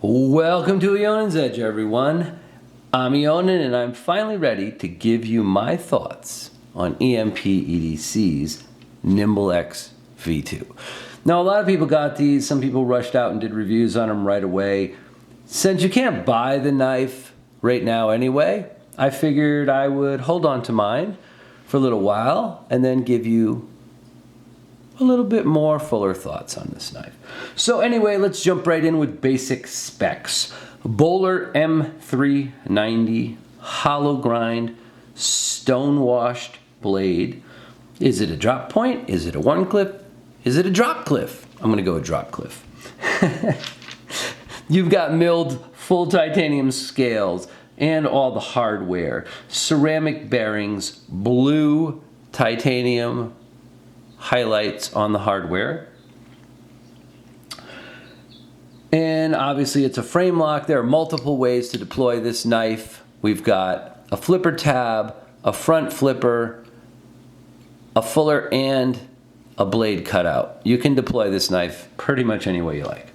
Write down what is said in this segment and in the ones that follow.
Welcome to Eonan's Edge, everyone. I'm Eonan, and I'm finally ready to give you my thoughts on EMP-EDC's Nymble X V2. Now, a lot of people got these. Some people rushed out and did reviews on them right away. Since you can't buy the knife right now anyway, I figured I would hold on to mine for a little while and then give you a little bit more fuller thoughts on this knife. So anyway, let's jump right in with basic specs. Bowler M390 hollow grind stone washed blade. Is it a drop point? Is it a one clip? Is it a drop cliff? I'm gonna go with drop cliff. You've got milled full titanium scales and all the hardware. Ceramic bearings, blue titanium highlights on the hardware. And obviously it's a frame lock. There are multiple ways to deploy this knife. We've got a flipper tab, a front flipper, a fuller, and a blade cutout. You can deploy this knife pretty much any way you like.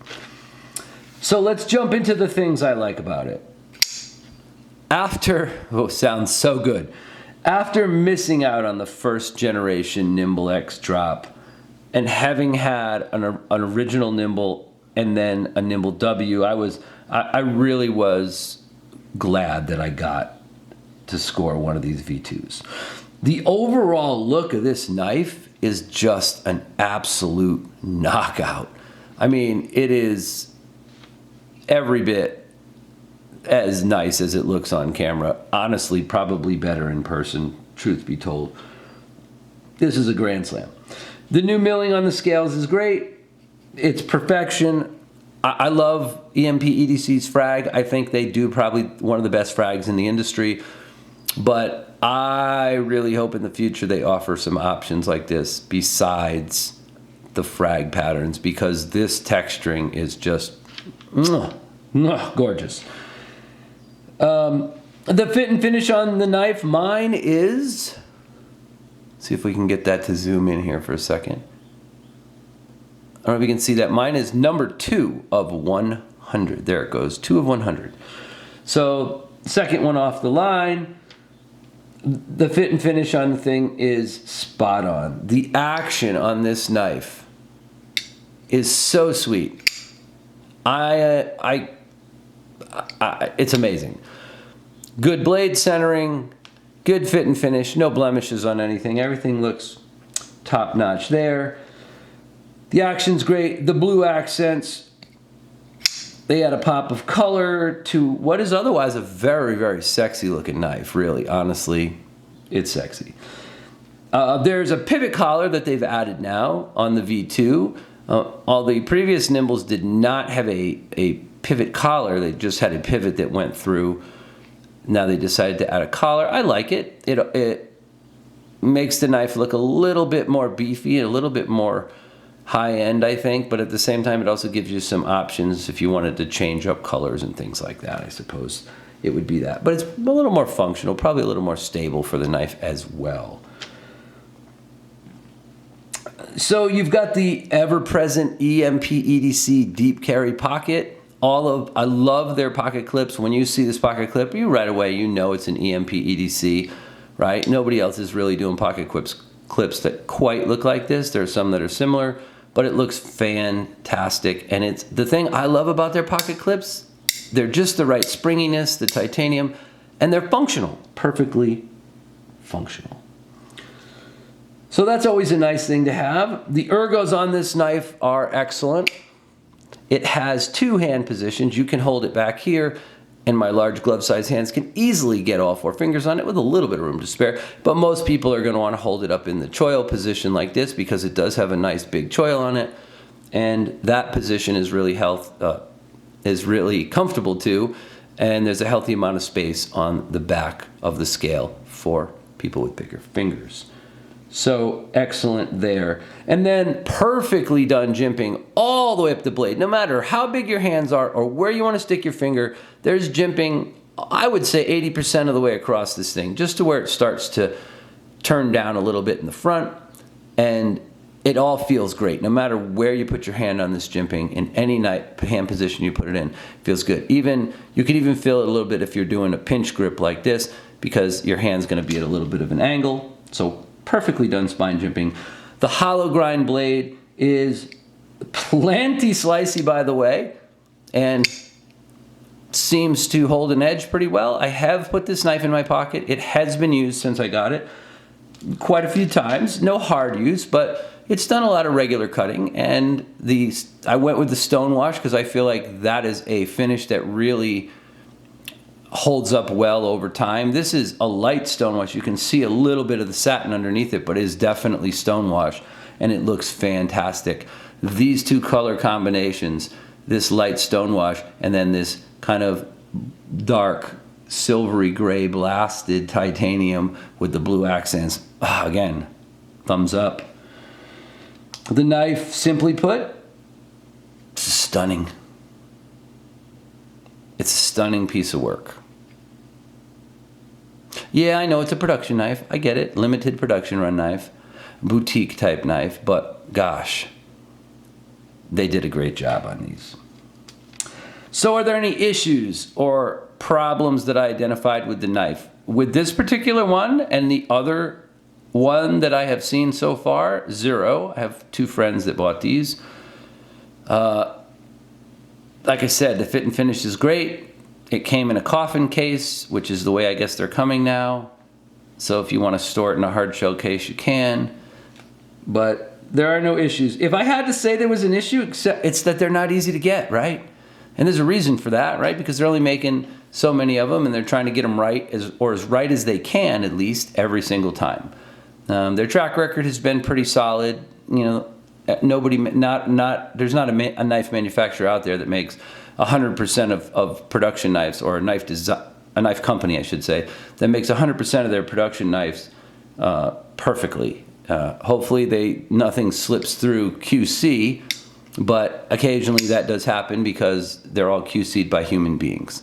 So let's jump into the things I like about it. Sounds so good. After missing out on the first generation Nymble X drop and having had an original Nymble and then a Nymble W, I really was glad that I got to score one of these V2s. The overall look of this knife is just an absolute knockout. I mean, it is every bit as nice as it looks on camera. Honestly, probably better in person, truth be told. This is a grand slam. The new milling on the scales is great. It's perfection. I love EMP-EDC's frag. I think they do probably one of the best frags in the industry. But I really hope in the future they offer some options like this besides the frag patterns, because this texturing is just gorgeous. The fit and finish on the knife, mine is, see if we can get that to zoom in here for a second. I don't know if you can see that. Mine is number 2 of 100. There it goes, 2 of 100. So second one off the line. The fit and finish on the thing is spot on. The action on this knife is so sweet. It's amazing. Good blade centering, good fit and finish, no blemishes on anything. Everything looks top notch there. The action's great. The blue accents, they add a pop of color to what is otherwise a very, very sexy looking knife, really. Honestly, it's sexy. There's a pivot collar that they've added now on the V2. All the previous Nymbles did not have a pivot collar. They just had a pivot that went through. Now they decided to add a collar. I like it. It makes the knife look a little bit more beefy, a little bit more high-end, I think, but at the same time it also gives you some options if you wanted to change up colors and things like that. I suppose it would be that. But it's a little more functional, probably a little more stable for the knife as well. So you've got the ever-present EMP-EDC deep carry pocket. I love their pocket clips. When you see this pocket clip, right away you know it's an EMP-EDC, right? Nobody else is really doing pocket clips that quite look like this. There are some that are similar, but it looks fantastic. And it's the thing I love about their pocket clips, they're just the right springiness, the titanium, and they're functional, perfectly functional. So that's always a nice thing to have. The ergos on this knife are excellent. It has 2 hand positions. You can hold it back here, and my large glove-sized hands can easily get all 4 fingers on it with a little bit of room to spare. But most people are going to want to hold it up in the choil position like this because it does have a nice big choil on it, and that position is really comfortable too. And there's a healthy amount of space on the back of the scale for people with bigger fingers. So excellent there. And then perfectly done jimping all the way up the blade. No matter how big your hands are or where you want to stick your finger, there's jimping, I would say 80% of the way across this thing, just to where it starts to turn down a little bit in the front. And it all feels great. No matter where you put your hand on this jimping, in any hand position you put it in, it feels good. Even you can even feel it a little bit if you're doing a pinch grip like this, because your hand's going to be at a little bit of an angle. So perfectly done spine jimping. The hollow grind blade is plenty slicey, by the way, and seems to hold an edge pretty well. I have put this knife in my pocket. It has been used since I got it quite a few times. No hard use, but it's done a lot of regular cutting. And I went with the stonewash because I feel like that is a finish that really holds up well over time. This is a light stonewash. You can see a little bit of the satin underneath it, but it is definitely stonewash, and it looks fantastic. These two color combinations, this light stonewash and then this kind of dark silvery gray blasted titanium with the blue accents, again, thumbs up. The knife, simply put, it's stunning. It's a stunning piece of work. Yeah, I know it's a production knife. I get it. Limited production run knife. Boutique type knife. But gosh, they did a great job on these. So are there any issues or problems that I identified with the knife? With this particular one and the other one that I have seen so far, zero. I have two friends that bought these. Like I said, the fit and finish is great. It came in a coffin case, which is the way I guess they're coming now. So if you want to store it in a hard shell case, you can. But there are no issues. If I had to say there was an issue, it's that they're not easy to get, right? And there's a reason for that, right? Because they're only making so many of them, and they're trying to get them right, as right as they can, at least, every single time. Their track record has been pretty solid. You know, there's not a knife manufacturer out there that makes 100% of production knives, or a knife company, I should say, that makes 100% of their production knives perfectly. Hopefully nothing slips through QC, but occasionally that does happen because they're all QC'd by human beings.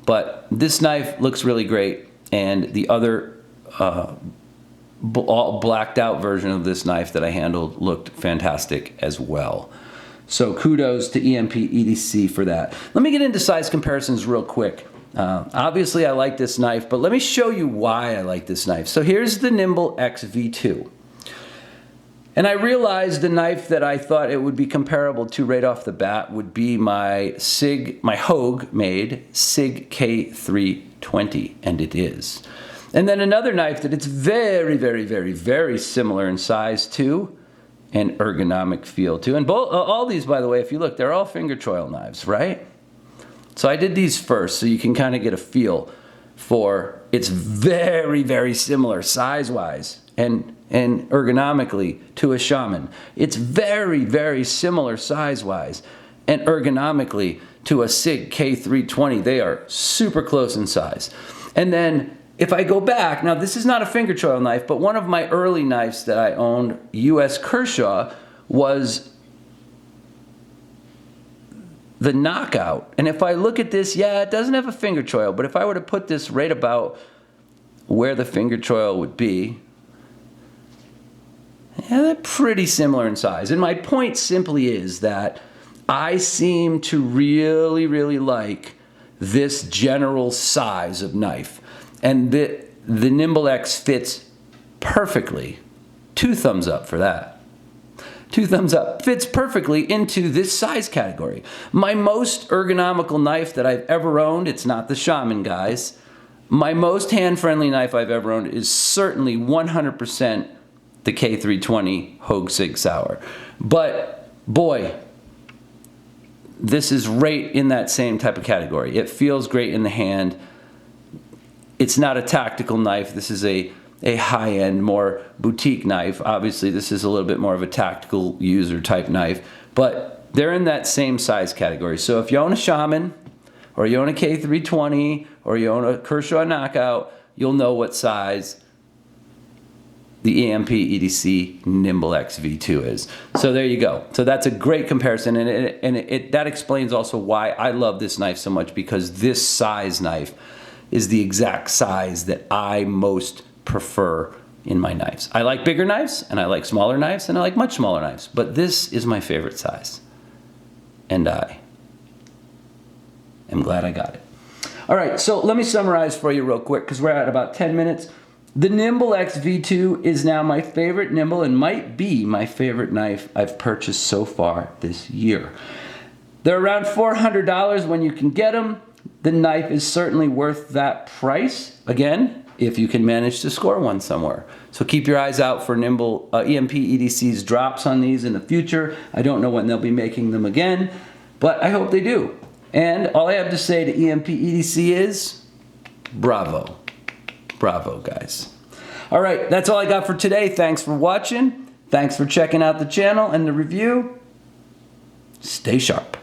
But this knife looks really great, and the other all blacked out version of this knife that I handled looked fantastic as well. So kudos to EMP-EDC for that. Let me get into size comparisons real quick. Obviously I like this knife, but let me show you why I like this knife. So here's the Nymble X V2. And I realized the knife that I thought it would be comparable to right off the bat would be my Hogue made SIG K320, and it is. And then another knife that it's very, very, very, very similar in size to, and ergonomic feel to. And all these, by the way, if you look, they're all finger choil knives, right? So I did these first so you can kind of get a feel for, it's very, very similar size-wise and ergonomically to a Shaman. It's very, very similar size-wise and ergonomically to a SIG K320. They are super close in size. And then if I go back, now this is not a finger choil knife, but one of my early knives that I owned, U.S. Kershaw, was the Knockout. And if I look at this, yeah, it doesn't have a finger choil, but if I were to put this right about where the finger choil would be, yeah, they're pretty similar in size. And my point simply is that I seem to really, really like this general size of knife. And the Nymble X fits perfectly. 2 thumbs up for that. 2 thumbs up. Fits perfectly into this size category. My most ergonomical knife that I've ever owned, it's not the Shaman, guys. My most hand-friendly knife I've ever owned is certainly 100% the K320 Hogue Sig Sauer. But boy, this is right in that same type of category. It feels great in the hand. It's not a tactical knife. This is a high-end, more boutique knife. Obviously, this is a little bit more of a tactical user type knife, but they're in that same size category. So if you own a Shaman, or you own a K320, or you own a Kershaw Knockout, you'll know what size the EMP-EDC Nymble X V2 is. So there you go. So that's a great comparison, and that explains also why I love this knife so much, because this size knife is the exact size that I most prefer in my knives. I like bigger knives, and I like smaller knives, and I like much smaller knives, but this is my favorite size. And I am glad I got it. All right, so let me summarize for you real quick because we're at about 10 minutes. The Nymble X V2 is now my favorite Nymble and might be my favorite knife I've purchased so far this year. They're around $400 when you can get them. The knife is certainly worth that price, again, if you can manage to score one somewhere. So keep your eyes out for Nymble EMP-EDC's drops on these in the future. I don't know when they'll be making them again, but I hope they do. And all I have to say to EMP-EDC is, bravo. Bravo, guys. All right, that's all I got for today. Thanks for watching. Thanks for checking out the channel and the review. Stay sharp.